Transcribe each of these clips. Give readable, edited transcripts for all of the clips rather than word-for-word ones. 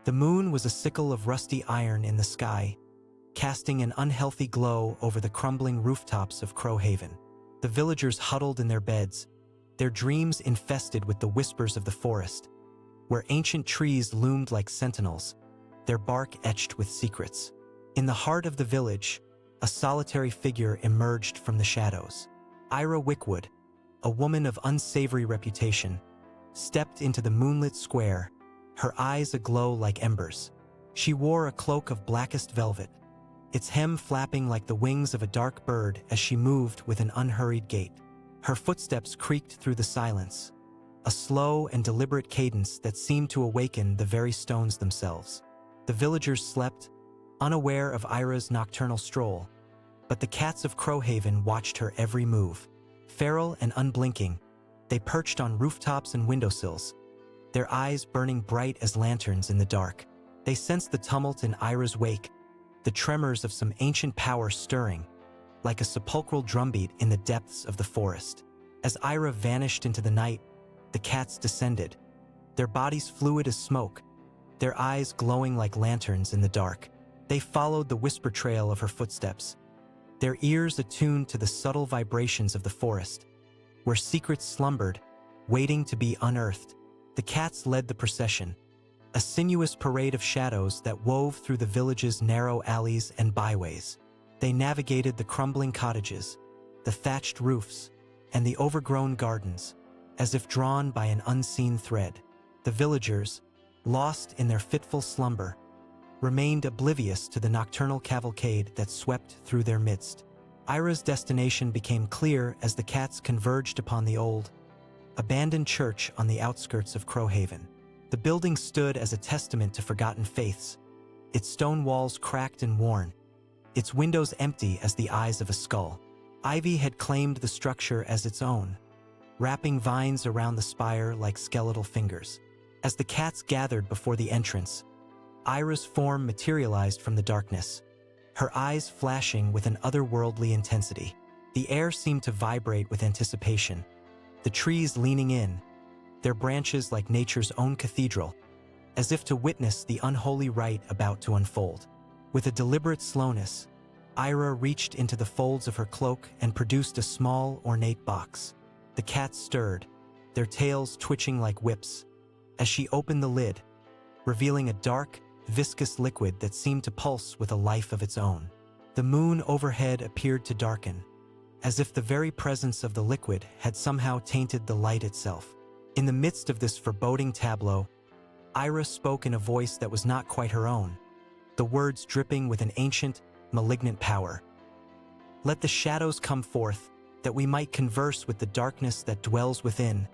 The moon was a sickle of rusty iron in the sky, casting an unhealthy glow over the crumbling rooftops of Crowhaven. The villagers huddled in their beds, their dreams infested with the whispers of the forest, where ancient trees loomed like sentinels, their bark etched with secrets. In the heart of the village, a solitary figure emerged from the shadows. Ira Wickwood, a woman of unsavory reputation, stepped into the moonlit square, her eyes aglow like embers. She wore a cloak of blackest velvet, its hem flapping like the wings of a dark bird as she moved with an unhurried gait. Her footsteps creaked through the silence, a slow and deliberate cadence that seemed to awaken the very stones themselves. The villagers slept, unaware of Ira's nocturnal stroll, but the cats of Crowhaven watched her every move. Feral and unblinking, they perched on rooftops and windowsills, their eyes burning bright as lanterns in the dark. They sensed the tumult in Ira's wake, the tremors of some ancient power stirring, like a sepulchral drumbeat in the depths of the forest. As Ira vanished into the night, the cats descended, their bodies fluid as smoke, their eyes glowing like lanterns in the dark. They followed the whisper trail of her footsteps, their ears attuned to the subtle vibrations of the forest, where secrets slumbered, waiting to be unearthed. The cats led the procession, a sinuous parade of shadows that wove through the village's narrow alleys and byways. They navigated the crumbling cottages, the thatched roofs, and the overgrown gardens, as if drawn by an unseen thread. The villagers, lost in their fitful slumber, remained oblivious to the nocturnal cavalcade that swept through their midst. Ira's destination became clear as the cats converged upon the old, abandoned church on the outskirts of Crowhaven. The building stood as a testament to forgotten faiths, its stone walls cracked and worn, its windows empty as the eyes of a skull. Ivy had claimed the structure as its own, wrapping vines around the spire like skeletal fingers. As the cats gathered before the entrance, Ira's form materialized from the darkness, her eyes flashing with an otherworldly intensity. The air seemed to vibrate with anticipation, the trees leaning in, their branches like nature's own cathedral, as if to witness the unholy rite about to unfold. With a deliberate slowness, Ira reached into the folds of her cloak and produced a small, ornate box. The cats stirred, their tails twitching like whips, as she opened the lid, revealing a dark, viscous liquid that seemed to pulse with a life of its own. The moon overhead appeared to darken, as if the very presence of the liquid had somehow tainted the light itself. In the midst of this foreboding tableau, Ira spoke in a voice that was not quite her own, the words dripping with an ancient, malignant power. "Let the shadows come forth, that we might converse with the darkness that dwells within."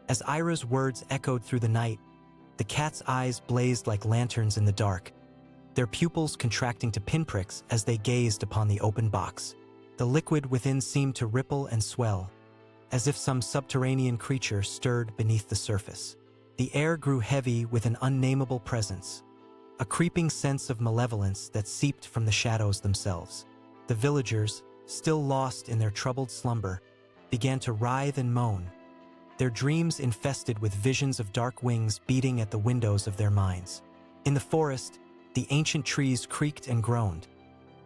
As Ira's words echoed through the night, the cat's eyes blazed like lanterns in the dark, their pupils contracting to pinpricks as they gazed upon the open box. The liquid within seemed to ripple and swell, as if some subterranean creature stirred beneath the surface. The air grew heavy with an unnameable presence, a creeping sense of malevolence that seeped from the shadows themselves. The villagers, still lost in their troubled slumber, began to writhe and moan, their dreams infested with visions of dark wings beating at the windows of their minds. In the forest, the ancient trees creaked and groaned,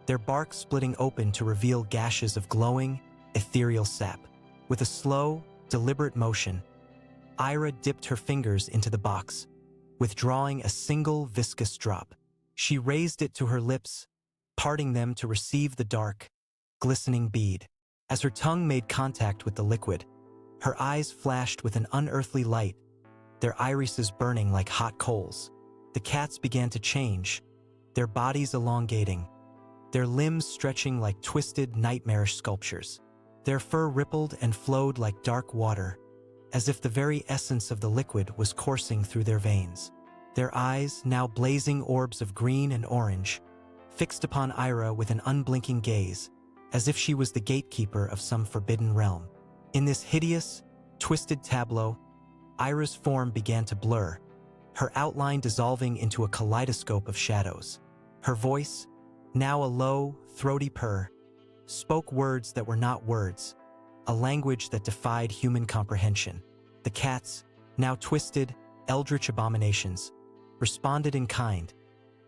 their bark splitting open to reveal gashes of glowing, ethereal sap. With a slow, deliberate motion, Ira dipped her fingers into the box, withdrawing a single viscous drop. She raised it to her lips, parting them to receive the dark, glistening bead. As her tongue made contact with the liquid, her eyes flashed with an unearthly light, their irises burning like hot coals. The cats began to change, their bodies elongating, their limbs stretching like twisted, nightmarish sculptures. Their fur rippled and flowed like dark water, as if the very essence of the liquid was coursing through their veins. Their eyes, now blazing orbs of green and orange, fixed upon Ira with an unblinking gaze, as if she was the gatekeeper of some forbidden realm. In this hideous, twisted tableau, Ira's form began to blur, her outline dissolving into a kaleidoscope of shadows. Her voice, now a low, throaty purr, spoke words that were not words, a language that defied human comprehension. The cats, now twisted, eldritch abominations, responded in kind,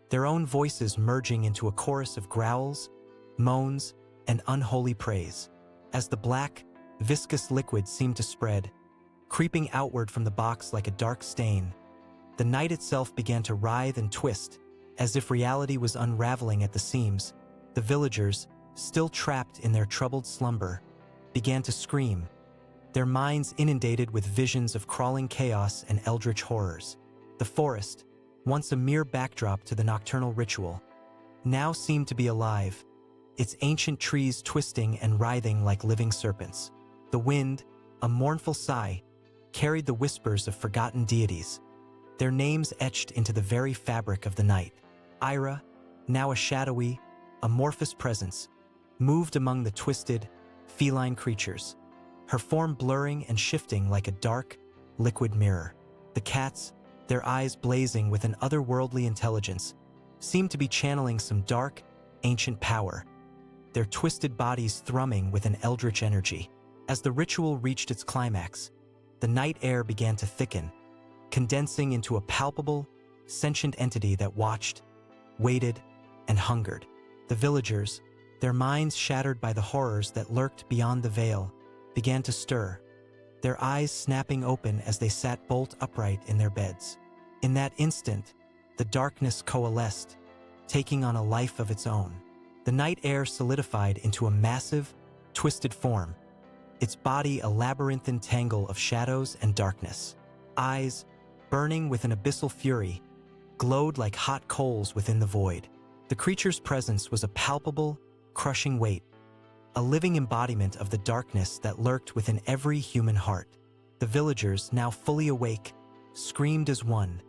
their own voices merging into a chorus of growls, moans, and unholy praise. As the black, viscous liquid seemed to spread, creeping outward from the box like a dark stain, the night itself began to writhe and twist, as if reality was unraveling at the seams. The villagers, still trapped in their troubled slumber, began to scream, their minds inundated with visions of crawling chaos and eldritch horrors. The forest, once a mere backdrop to the nocturnal ritual, now seemed to be alive, its ancient trees twisting and writhing like living serpents. The wind, a mournful sigh, carried the whispers of forgotten deities, their names etched into the very fabric of the night. Ira, now a shadowy, amorphous presence, moved among the twisted, feline creatures, her form blurring and shifting like a dark, liquid mirror. The cats, their eyes blazing with an otherworldly intelligence, seemed to be channeling some dark, ancient power, their twisted bodies thrumming with an eldritch energy. As the ritual reached its climax, the night air began to thicken, condensing into a palpable, sentient entity that watched, waited, and hungered. The villagers, their minds shattered by the horrors that lurked beyond the veil, began to stir, their eyes snapping open as they sat bolt upright in their beds. In that instant, the darkness coalesced, taking on a life of its own. The night air solidified into a massive, twisted form, its body a labyrinthine tangle of shadows and darkness. Eyes, burning with an abyssal fury, glowed like hot coals within the void. The creature's presence was a palpable, crushing weight, a living embodiment of the darkness that lurked within every human heart. The villagers, now fully awake, screamed as one,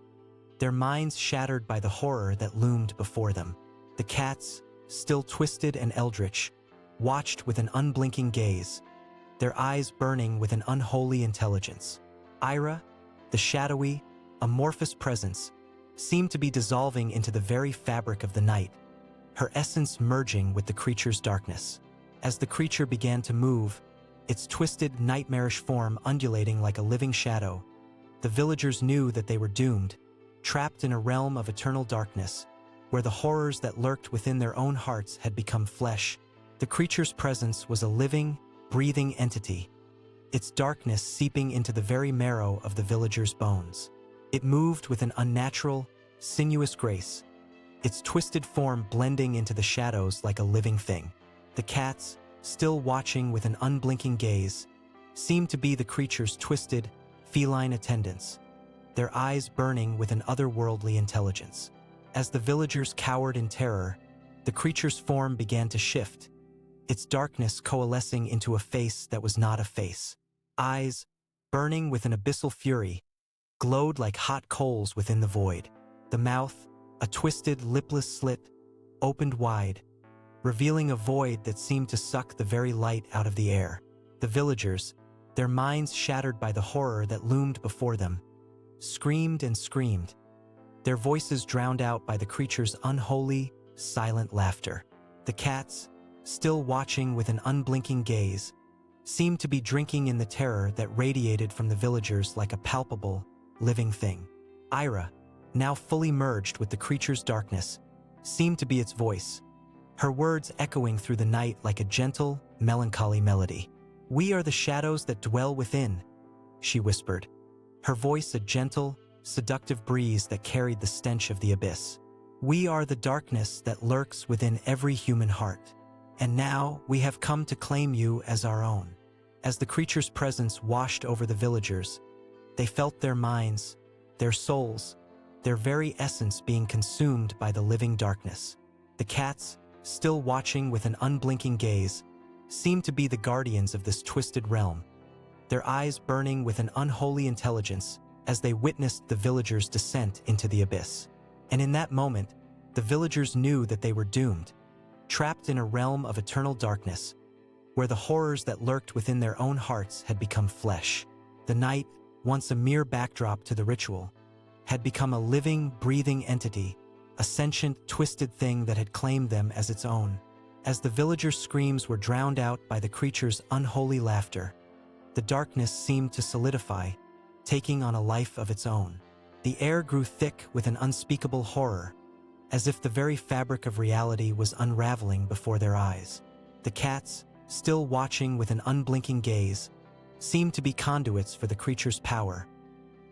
their minds shattered by the horror that loomed before them. The cats, still twisted and eldritch, watched with an unblinking gaze, their eyes burning with an unholy intelligence. Ira, the shadowy, amorphous presence, seemed to be dissolving into the very fabric of the night, her essence merging with the creature's darkness. As the creature began to move, its twisted, nightmarish form undulating like a living shadow, the villagers knew that they were doomed, trapped in a realm of eternal darkness, where the horrors that lurked within their own hearts had become flesh. The creature's presence was a living, breathing entity, its darkness seeping into the very marrow of the villagers' bones. It moved with an unnatural, sinuous grace, its twisted form blending into the shadows like a living thing. The cats, still watching with an unblinking gaze, seemed to be the creature's twisted, feline attendants, their eyes burning with an otherworldly intelligence. As the villagers cowered in terror, the creature's form began to shift, its darkness coalescing into a face that was not a face. Eyes, burning with an abyssal fury, glowed like hot coals within the void. The mouth, a twisted, lipless slit, opened wide, revealing a void that seemed to suck the very light out of the air. The villagers, their minds shattered by the horror that loomed before them, screamed and screamed, their voices drowned out by the creature's unholy, silent laughter. The cats, still watching with an unblinking gaze, seemed to be drinking in the terror that radiated from the villagers like a palpable, living thing. Ira, now fully merged with the creature's darkness, seemed to be its voice, her words echoing through the night like a gentle, melancholy melody. "We are the shadows that dwell within," she whispered, her voice a gentle, seductive breeze that carried the stench of the abyss. "We are the darkness that lurks within every human heart. And now we have come to claim you as our own." As the creature's presence washed over the villagers, they felt their minds, their souls, their very essence being consumed by the living darkness. The cats, still watching with an unblinking gaze, seemed to be the guardians of this twisted realm, their eyes burning with an unholy intelligence as they witnessed the villagers' descent into the abyss. And in that moment, the villagers knew that they were doomed, trapped in a realm of eternal darkness, where the horrors that lurked within their own hearts had become flesh. The night, once a mere backdrop to the ritual, had become a living, breathing entity, a sentient, twisted thing that had claimed them as its own. As the villagers' screams were drowned out by the creature's unholy laughter, the darkness seemed to solidify, taking on a life of its own. The air grew thick with an unspeakable horror, as if the very fabric of reality was unraveling before their eyes. The cats, still watching with an unblinking gaze, seemed to be conduits for the creature's power,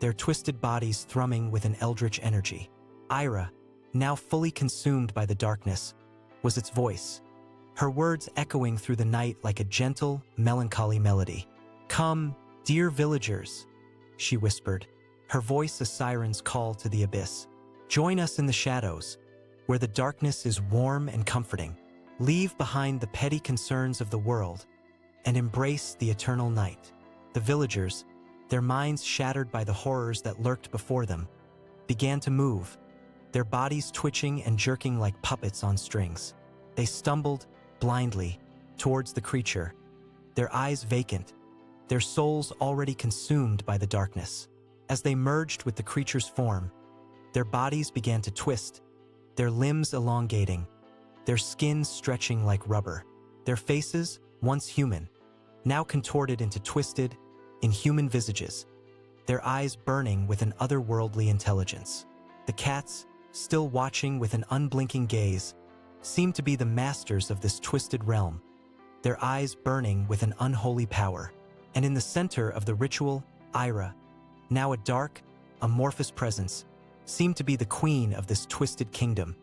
their twisted bodies thrumming with an eldritch energy. Ira, now fully consumed by the darkness, was its voice, her words echoing through the night like a gentle, melancholy melody. "Come, dear villagers," she whispered, her voice a siren's call to the abyss. "Join us in the shadows, where the darkness is warm and comforting. Leave behind the petty concerns of the world and embrace the eternal night." The villagers, their minds shattered by the horrors that lurked before them, began to move, their bodies twitching and jerking like puppets on strings. They stumbled, blindly, towards the creature, their eyes vacant, their souls already consumed by the darkness. As they merged with the creature's form, their bodies began to twist, their limbs elongating, their skins stretching like rubber. Their faces, once human, now contorted into twisted, inhuman visages, their eyes burning with an otherworldly intelligence. The cats, still watching with an unblinking gaze, seemed to be the masters of this twisted realm, their eyes burning with an unholy power. And in the center of the ritual, Ira, now a dark, amorphous presence, seemed to be the queen of this twisted kingdom,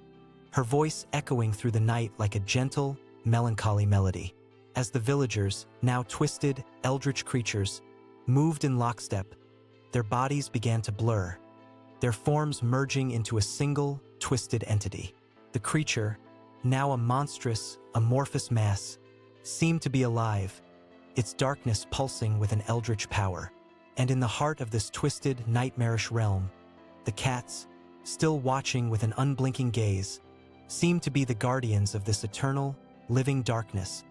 her voice echoing through the night like a gentle, melancholy melody. As the villagers, now twisted, eldritch creatures, moved in lockstep, their bodies began to blur, their forms merging into a single, twisted entity. The creature, now a monstrous, amorphous mass, seemed to be alive, its darkness pulsing with an eldritch power. And in the heart of this twisted, nightmarish realm, the cats, still watching with an unblinking gaze, seemed to be the guardians of this eternal, living darkness,